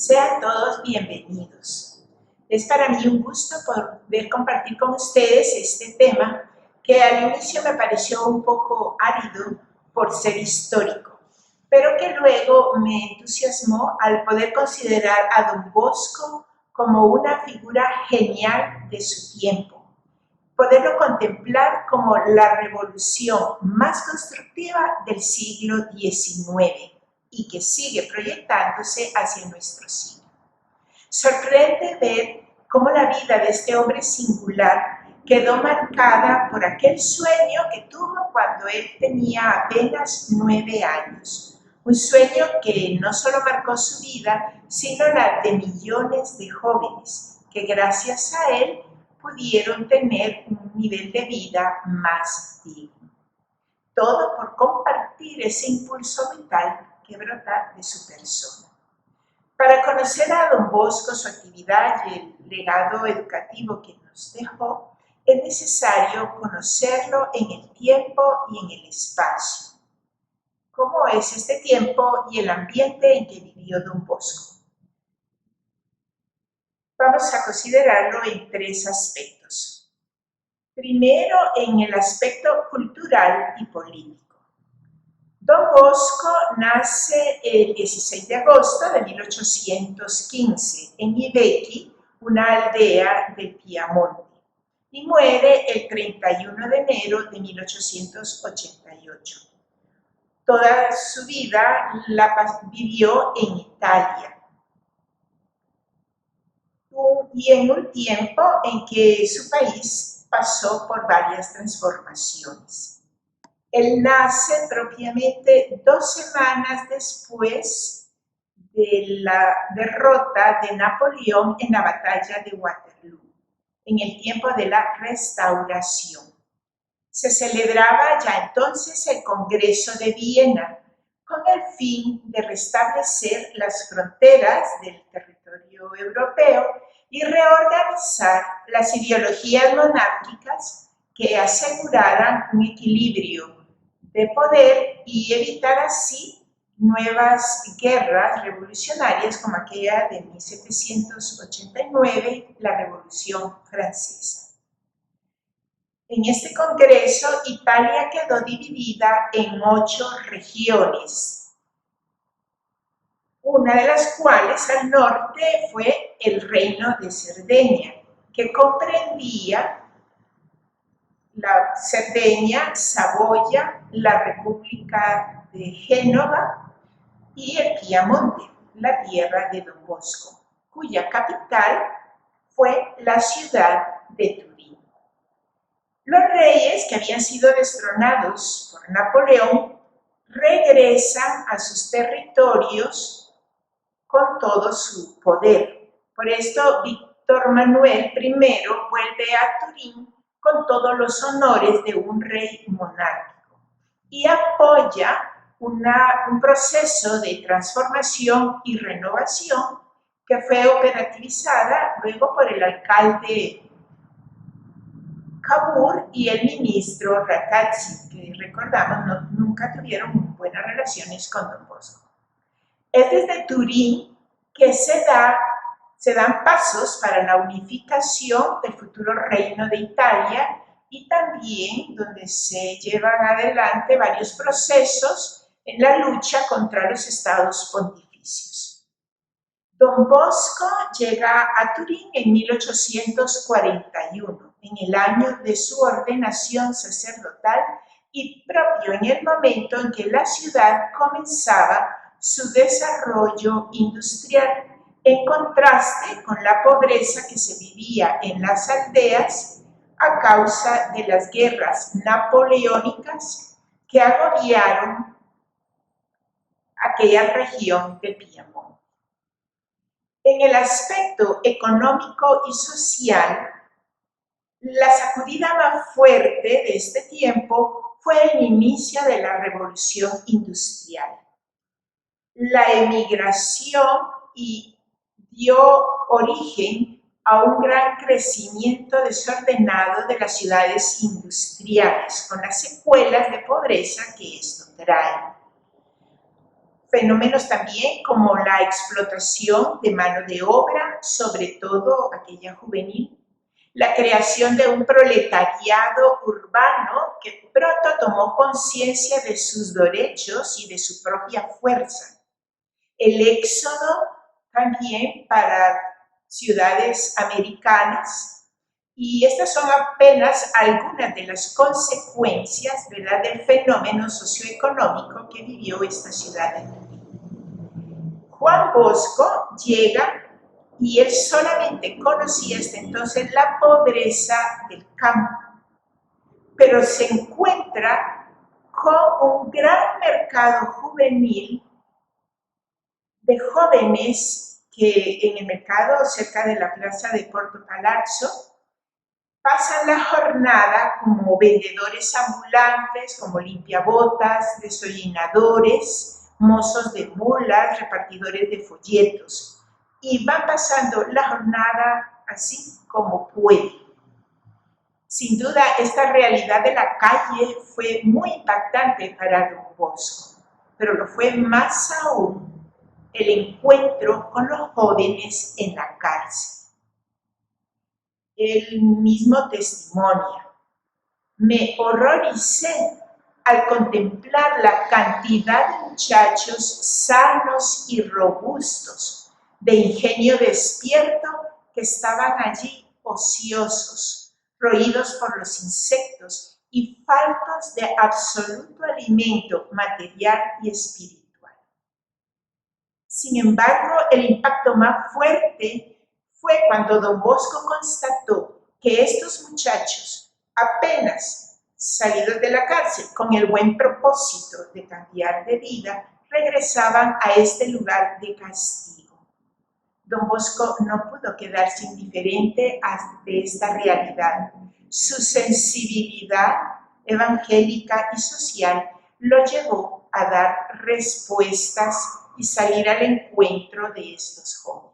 Sean todos bienvenidos. Es para mí un gusto poder compartir con ustedes este tema que al inicio me pareció un poco árido por ser histórico, pero que luego me entusiasmó al poder considerar a Don Bosco como una figura genial de su tiempo, poderlo contemplar como la revolución más constructiva del siglo XIX y que sigue proyectándose hacia nuestro siglo. Sorprende ver cómo la vida de este hombre singular quedó marcada por aquel sueño que tuvo cuando él tenía apenas 9 años. Un sueño que no solo marcó su vida, sino la de millones de jóvenes que gracias a él pudieron tener un nivel de vida más digno. Todo por compartir ese impulso vital que brota de su persona. Para conocer a Don Bosco, su actividad y el legado educativo que nos dejó, es necesario conocerlo en el tiempo y en el espacio. ¿Cómo es este tiempo y el ambiente en que vivió Don Bosco? Vamos a considerarlo en 3 aspectos. Primero, en el aspecto cultural y político. Don Bosco nace el 16 de agosto de 1815 en Ibequi, una aldea de Piamonte, y muere el 31 de enero de 1888. Toda su vida la vivió en Italia, y en un tiempo en que su país pasó por varias transformaciones. Él nace propiamente 2 semanas después de la derrota de Napoleón en la batalla de Waterloo, en el tiempo de la Restauración. Se celebraba ya entonces el Congreso de Viena, con el fin de restablecer las fronteras del territorio europeo y reorganizar las ideologías monárquicas que aseguraran un equilibrio de poder y evitar así nuevas guerras revolucionarias como aquella de 1789, la Revolución Francesa. En este congreso, Italia quedó dividida en 8 regiones, una de las cuales al norte fue el Reino de Cerdeña, que comprendía la Cerdeña, Saboya, la República de Génova y el Piamonte, la tierra de Don Bosco, cuya capital fue la ciudad de Turín. Los reyes que habían sido destronados por Napoleón regresan a sus territorios con todo su poder. Por esto, Víctor Manuel I vuelve a Turín con todos los honores de un rey monárquico y apoya un proceso de transformación y renovación que fue operativizada luego por el alcalde Cavour y el ministro Rattazzi, que recordamos nunca tuvieron buenas relaciones con Don Bosco. Es desde Turín que se dan pasos para la unificación del futuro reino de Italia y también donde se llevan adelante varios procesos en la lucha contra los estados pontificios. Don Bosco llega a Turín en 1841, en el año de su ordenación sacerdotal y propio en el momento en que la ciudad comenzaba su desarrollo industrial, en contraste con la pobreza que se vivía en las aldeas a causa de las guerras napoleónicas que agobiaron aquella región de Piamonte. En el aspecto económico y social, la sacudida más fuerte de este tiempo fue el inicio de la Revolución Industrial. La emigración dio origen a un gran crecimiento desordenado de las ciudades industriales, con las secuelas de pobreza que esto trae. Fenómenos también como la explotación de mano de obra, sobre todo aquella juvenil, la creación de un proletariado urbano que pronto tomó conciencia de sus derechos y de su propia fuerza. El éxodo también para ciudades americanas, y estas son apenas algunas de las consecuencias, ¿verdad?, del fenómeno socioeconómico que vivió esta ciudad de Turín. Juan Bosco llega y él solamente conocía hasta entonces la pobreza del campo, pero se encuentra con un gran mercado juvenil de jóvenes que en el mercado cerca de la plaza de Porto Palazzo pasan la jornada como vendedores ambulantes, como limpiabotas, desollinadores, mozos de mulas, repartidores de folletos, y van pasando la jornada así como pueden. Sin duda, esta realidad de la calle fue muy impactante para Don Bosco, pero lo fue más aún el encuentro con los jóvenes en la cárcel. Él mismo testimonia: me horroricé al contemplar la cantidad de muchachos sanos y robustos, de ingenio despierto, que estaban allí ociosos, roídos por los insectos y faltos de absoluto alimento material y espiritual. Sin embargo, el impacto más fuerte fue cuando Don Bosco constató que estos muchachos, apenas salidos de la cárcel con el buen propósito de cambiar de vida, regresaban a este lugar de castigo. Don Bosco no pudo quedarse indiferente ante esta realidad. Su sensibilidad evangélica y social lo llevó a dar respuestas y salir al encuentro de estos jóvenes.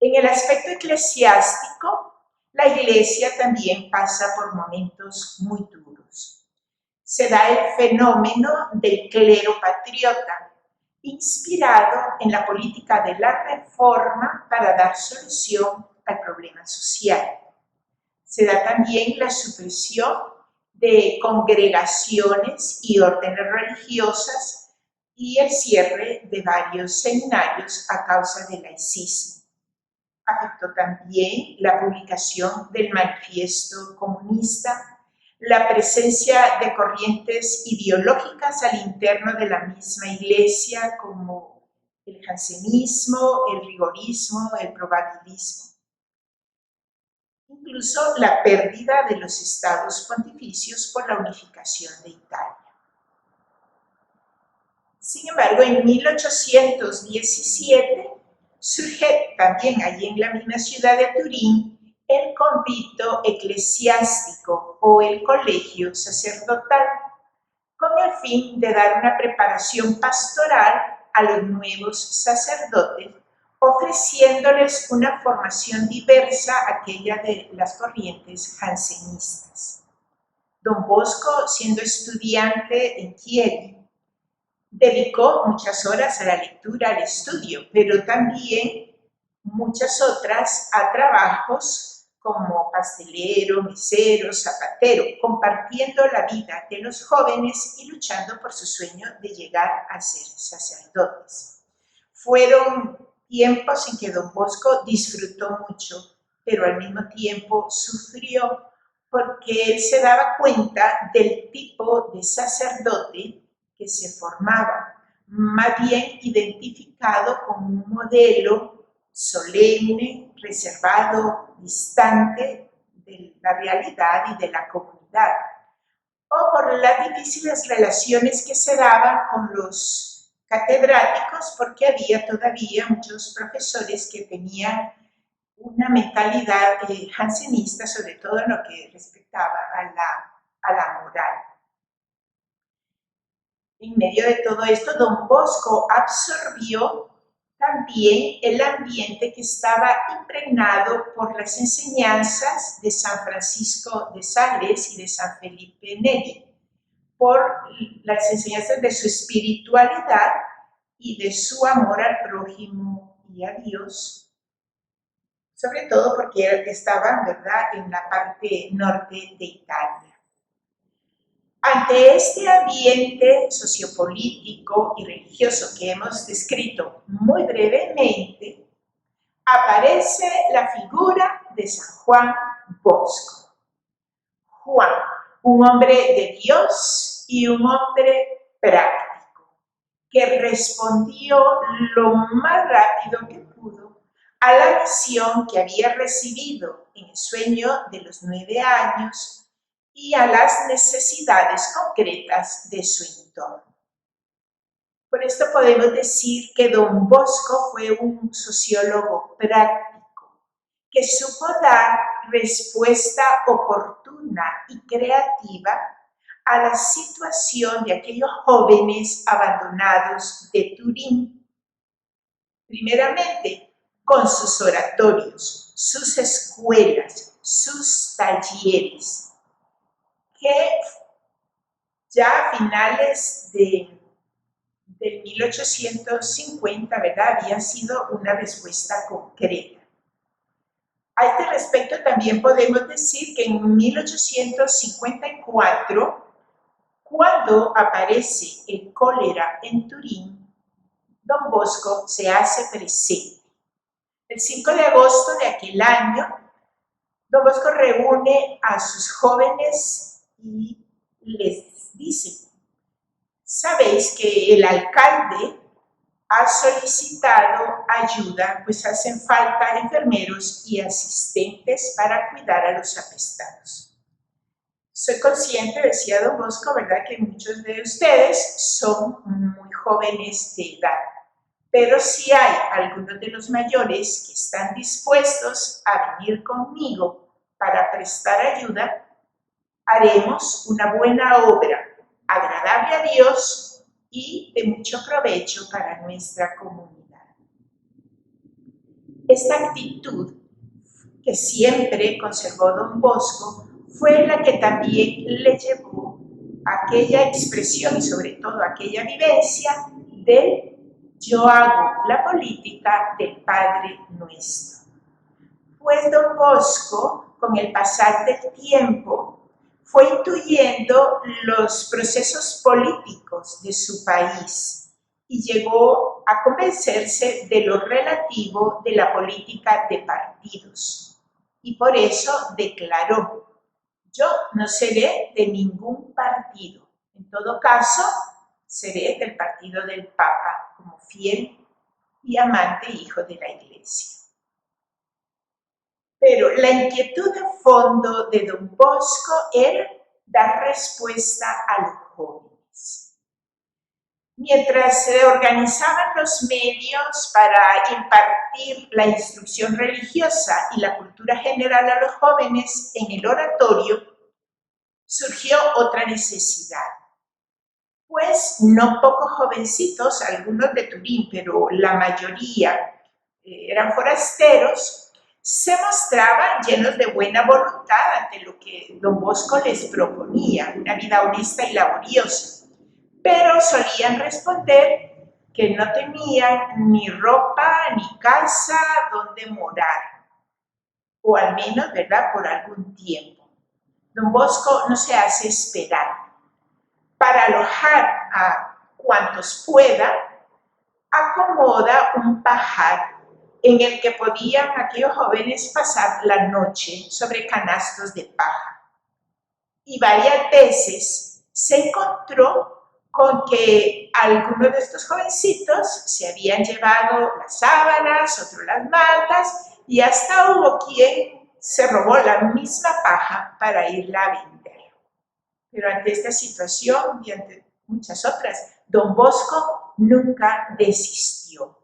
En el aspecto eclesiástico, la Iglesia también pasa por momentos muy duros. Se da el fenómeno del clero patriota, inspirado en la política de la reforma para dar solución al problema social. Se da también la supresión de congregaciones y órdenes religiosas y el cierre de varios seminarios a causa del laicismo. Afectó también la publicación del manifiesto comunista, la presencia de corrientes ideológicas al interno de la misma Iglesia, como el jansenismo, el rigorismo, el probabilismo. Incluso la pérdida de los estados pontificios por la unificación de Italia. Sin embargo, en 1817 surge también allí en la misma ciudad de Turín el convito eclesiástico o el colegio sacerdotal, con el fin de dar una preparación pastoral a los nuevos sacerdotes, ofreciéndoles una formación diversa a aquella de las corrientes jansenistas. Don Bosco, siendo estudiante en Chieri, dedicó muchas horas a la lectura, al estudio, pero también muchas otras a trabajos como pastelero, mesero, zapatero, compartiendo la vida de los jóvenes y luchando por su sueño de llegar a ser sacerdotes. Fueron tiempos en que Don Bosco disfrutó mucho, pero al mismo tiempo sufrió, porque él se daba cuenta del tipo de sacerdote que se formaba, más bien identificado con un modelo solemne, reservado, distante de la realidad y de la comunidad, o por las difíciles relaciones que se daban con los catedráticos, porque había todavía muchos profesores que tenían una mentalidad jansenista, sobre todo en lo que respectaba a la moral. En medio de todo esto, Don Bosco absorbió también el ambiente que estaba impregnado por las enseñanzas de San Francisco de Sales y de San Felipe Neri, por las enseñanzas de su espiritualidad y de su amor al prójimo y a Dios, sobre todo porque estaban, ¿verdad?, en la parte norte de Italia. Ante este ambiente sociopolítico y religioso que hemos descrito muy brevemente, aparece la figura de San Juan Bosco. Juan, un hombre de Dios y un hombre práctico, que respondió lo más rápido que pudo a la misión que había recibido en el sueño de los 9 años y a las necesidades concretas de su entorno. Por esto podemos decir que Don Bosco fue un sociólogo práctico que supo dar respuesta oportuna y creativa a la situación de aquellos jóvenes abandonados de Turín. Primeramente, con sus oratorios, sus escuelas, sus talleres, que ya a finales del 1850, ¿verdad?, había sido una respuesta concreta. A este respecto también podemos decir que en 1854, cuando aparece el cólera en Turín, Don Bosco se hace presente. El 5 de agosto de aquel año, Don Bosco reúne a sus jóvenes y les dice: sabéis que el alcalde ha solicitado ayuda, pues hacen falta enfermeros y asistentes para cuidar a los apestados. Soy consciente, decía Don Bosco, ¿verdad?, que muchos de ustedes son muy jóvenes de edad, pero si hay algunos de los mayores que están dispuestos a venir conmigo para prestar ayuda, haremos una buena obra, agradable a Dios y de mucho provecho para nuestra comunidad. Esta actitud que siempre conservó Don Bosco fue la que también le llevó a aquella expresión y sobre todo a aquella vivencia del yo hago la política del Padre Nuestro. Pues Don Bosco, con el pasar del tiempo, fue intuyendo los procesos políticos de su país y llegó a convencerse de lo relativo de la política de partidos. Y por eso declaró: yo no seré de ningún partido, en todo caso seré del partido del Papa, como fiel y amante hijo de la Iglesia. Pero la inquietud de fondo de Don Bosco era dar respuesta a los jóvenes. Mientras se organizaban los medios para impartir la instrucción religiosa y la cultura general a los jóvenes en el oratorio, surgió otra necesidad. Pues no pocos jovencitos, algunos de Turín, pero la mayoría eran forasteros, se mostraban llenos de buena voluntad ante lo que Don Bosco les proponía, una vida honesta y laboriosa, pero solían responder que no tenían ni ropa ni casa donde morar, o al menos, ¿verdad?, por algún tiempo. Don Bosco no se hace esperar. Para alojar a cuantos pueda, acomoda un pajar en el que podían aquellos jóvenes pasar la noche sobre canastos de paja. Y varias veces se encontró con que algunos de estos jovencitos se habían llevado las sábanas, otros las mantas, y hasta hubo quien se robó la misma paja para irla a vender. Pero ante esta situación y ante muchas otras, Don Bosco nunca desistió.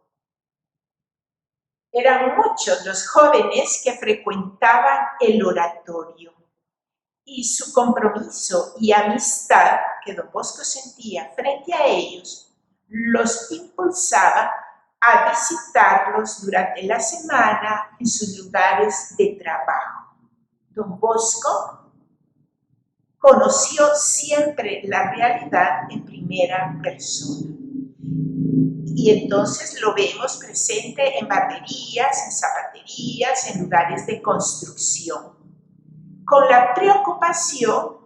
Eran muchos los jóvenes que frecuentaban el oratorio y su compromiso y amistad que Don Bosco sentía frente a ellos los impulsaba a visitarlos durante la semana en sus lugares de trabajo. Don Bosco conoció siempre la realidad en primera persona. Y entonces lo vemos presente en barberías, en zapaterías, en lugares de construcción, con la preocupación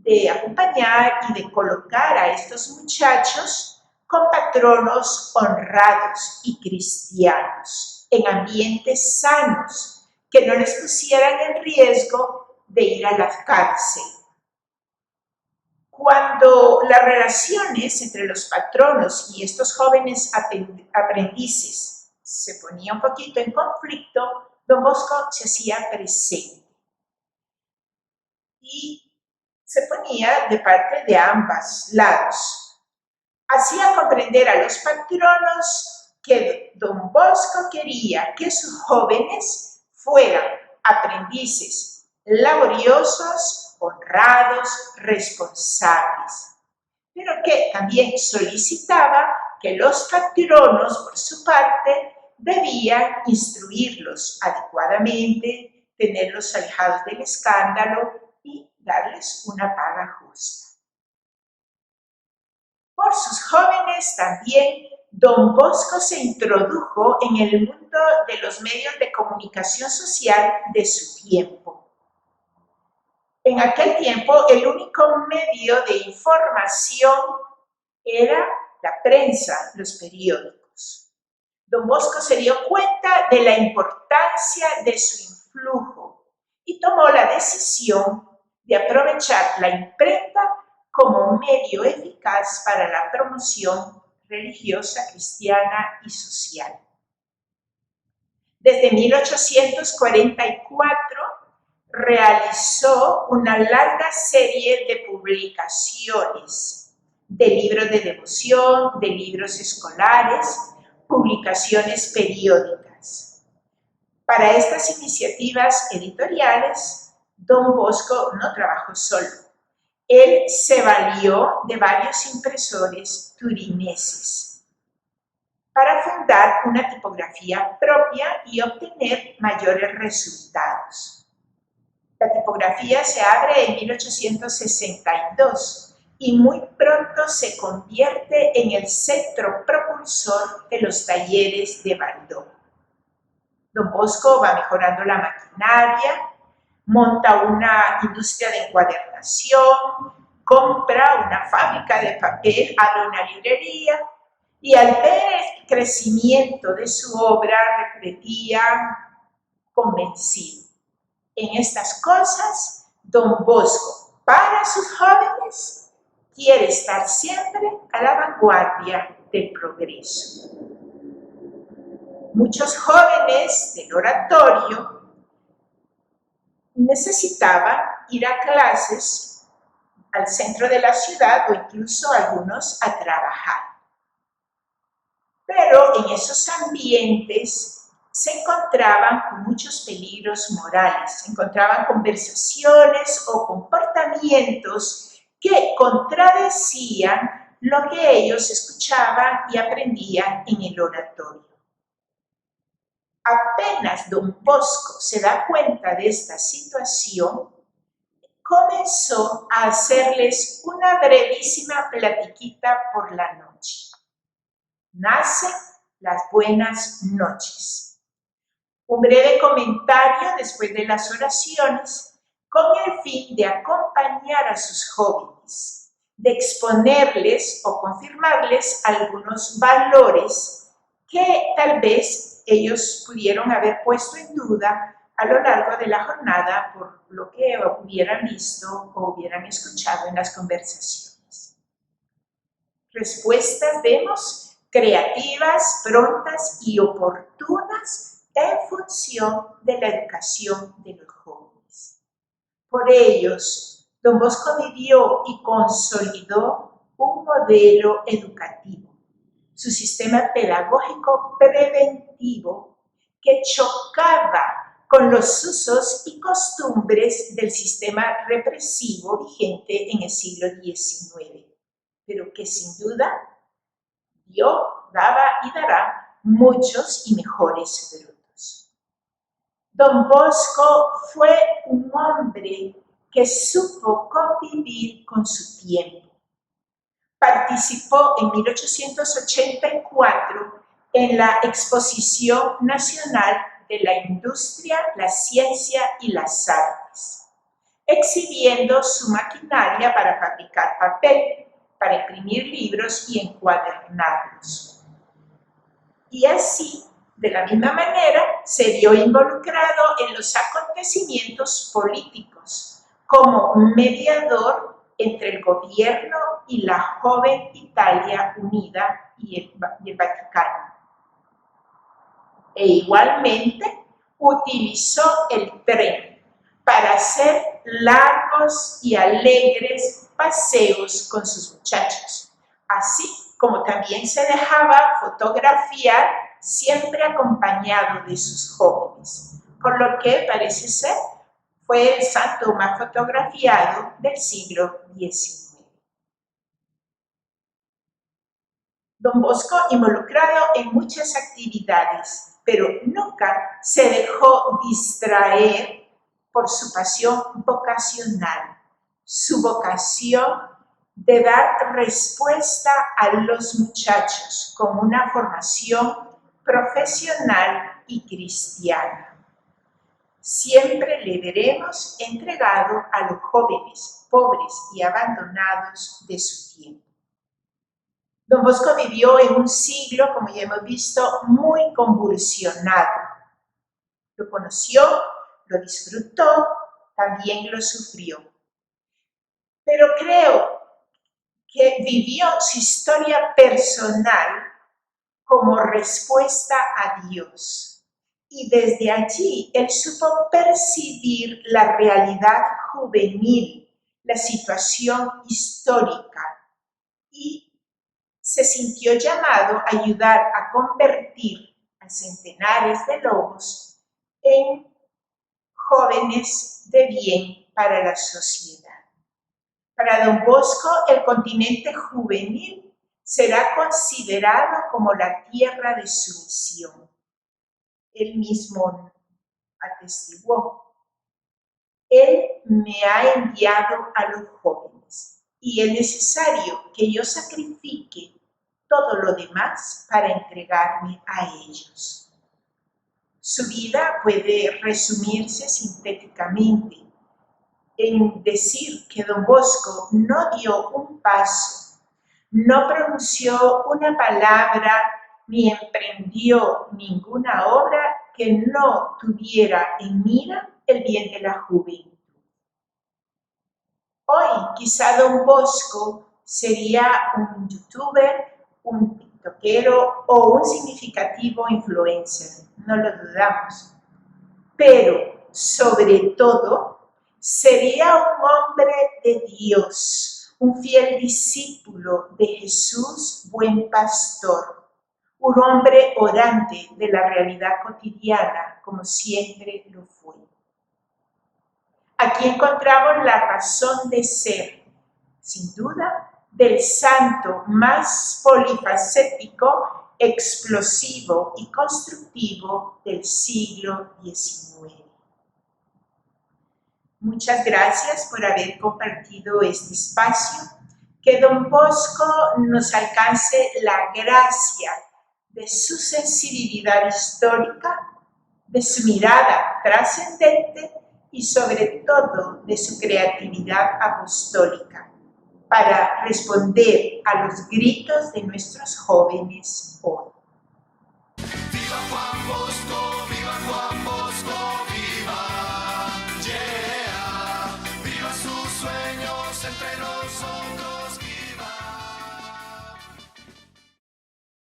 de acompañar y de colocar a estos muchachos con patronos honrados y cristianos, en ambientes sanos, que no les pusieran en riesgo de ir a la cárcel. Cuando las relaciones entre los patronos y estos jóvenes aprendices se ponía un poquito en conflicto, Don Bosco se hacía presente y se ponía de parte de ambos lados. Hacía comprender a los patronos que Don Bosco quería que sus jóvenes fueran aprendices laboriosos, honrados, responsables, pero que también solicitaba que los patronos, por su parte, debían instruirlos adecuadamente, tenerlos alejados del escándalo y darles una paga justa. Por sus jóvenes también, Don Bosco se introdujo en el mundo de los medios de comunicación social de su tiempo. En aquel tiempo, el único medio de información era la prensa, los periódicos. Don Bosco se dio cuenta de la importancia de su influjo y tomó la decisión de aprovechar la imprenta como medio eficaz para la promoción religiosa, cristiana y social. Desde 1844 realizó una larga serie de publicaciones, de libros de devoción, de libros escolares, publicaciones periódicas. Para estas iniciativas editoriales, Don Bosco no trabajó solo. Él se valió de varios impresores turineses para fundar una tipografía propia y obtener mayores resultados. La tipografía se abre en 1862 y muy pronto se convierte en el centro propulsor de los talleres de Bardot. Don Bosco va mejorando la maquinaria, monta una industria de encuadernación, compra una fábrica de papel, abre una librería y al ver el crecimiento de su obra repetía convencido. En estas cosas, Don Bosco, para sus jóvenes, quiere estar siempre a la vanguardia del progreso. Muchos jóvenes del oratorio necesitaban ir a clases al centro de la ciudad o incluso algunos a trabajar. Pero en esos ambientes se encontraban con muchos peligros morales, se encontraban conversaciones o comportamientos que contradecían lo que ellos escuchaban y aprendían en el oratorio. Apenas Don Bosco se da cuenta de esta situación, comenzó a hacerles una brevísima platiquita por la noche. Nacen las buenas noches. Un breve comentario después de las oraciones con el fin de acompañar a sus jóvenes, de exponerles o confirmarles algunos valores que tal vez ellos pudieron haber puesto en duda a lo largo de la jornada por lo que hubieran visto o hubieran escuchado en las conversaciones. Respuestas vemos creativas, prontas y oportunas en función de la educación de los jóvenes. Por ellos, Don Bosco vivió y consolidó un modelo educativo, su sistema pedagógico preventivo que chocaba con los usos y costumbres del sistema represivo vigente en el siglo XIX, pero que sin duda dio, daba y dará muchos y mejores frutos. Don Bosco fue un hombre que supo convivir con su tiempo. Participó en 1884 en la Exposición Nacional de la Industria, la Ciencia y las Artes, exhibiendo su maquinaria para fabricar papel, para imprimir libros y encuadernarlos. Y así, de la misma manera, se vio involucrado en los acontecimientos políticos como mediador entre el gobierno y la joven Italia unida y el Vaticano. E igualmente utilizó el tren para hacer largos y alegres paseos con sus muchachos, así como también se dejaba fotografiar siempre acompañado de sus jóvenes, por lo que parece ser fue el santo más fotografiado del siglo XIX. Don Bosco involucrado en muchas actividades, pero nunca se dejó distraer por su pasión vocacional, su vocación de dar respuesta a los muchachos con una formación profesional y cristiana. Siempre le veremos entregado a los jóvenes, pobres y abandonados de su tiempo. Don Bosco vivió en un siglo, como ya hemos visto, muy convulsionado. Lo conoció, lo disfrutó, también lo sufrió. Pero creo que vivió su historia personal como respuesta a Dios. Y desde allí él supo percibir la realidad juvenil, la situación histórica, y se sintió llamado a ayudar a convertir a centenares de lobos en jóvenes de bien para la sociedad. Para Don Bosco, el continente juvenil será considerado como la tierra de su misión. Él mismo atestiguó: Él me ha enviado a los jóvenes y es necesario que yo sacrifique todo lo demás para entregarme a ellos. Su vida puede resumirse sintéticamente en decir que Don Bosco no dio un paso, no pronunció una palabra, ni emprendió ninguna obra que no tuviera en mira el bien de la juventud. Hoy quizá Don Bosco sería un youtuber, un tiktokero o un significativo influencer, no lo dudamos. Pero sobre todo sería un hombre de Dios, un fiel discípulo de Jesús, buen pastor, un hombre orante de la realidad cotidiana, como siempre lo fue. Aquí encontramos la razón de ser, sin duda, del santo más polifacético, explosivo y constructivo del siglo XIX. Muchas gracias por haber compartido este espacio. Que Don Bosco nos alcance la gracia de su sensibilidad histórica, de su mirada trascendente y sobre todo de su creatividad apostólica para responder a los gritos de nuestros jóvenes hoy. ¡Viva Juan Bosco! ¡Viva Juan Bosco! ¡Viva! ¡Yeah! ¡Viva sus sueños entre nosotros!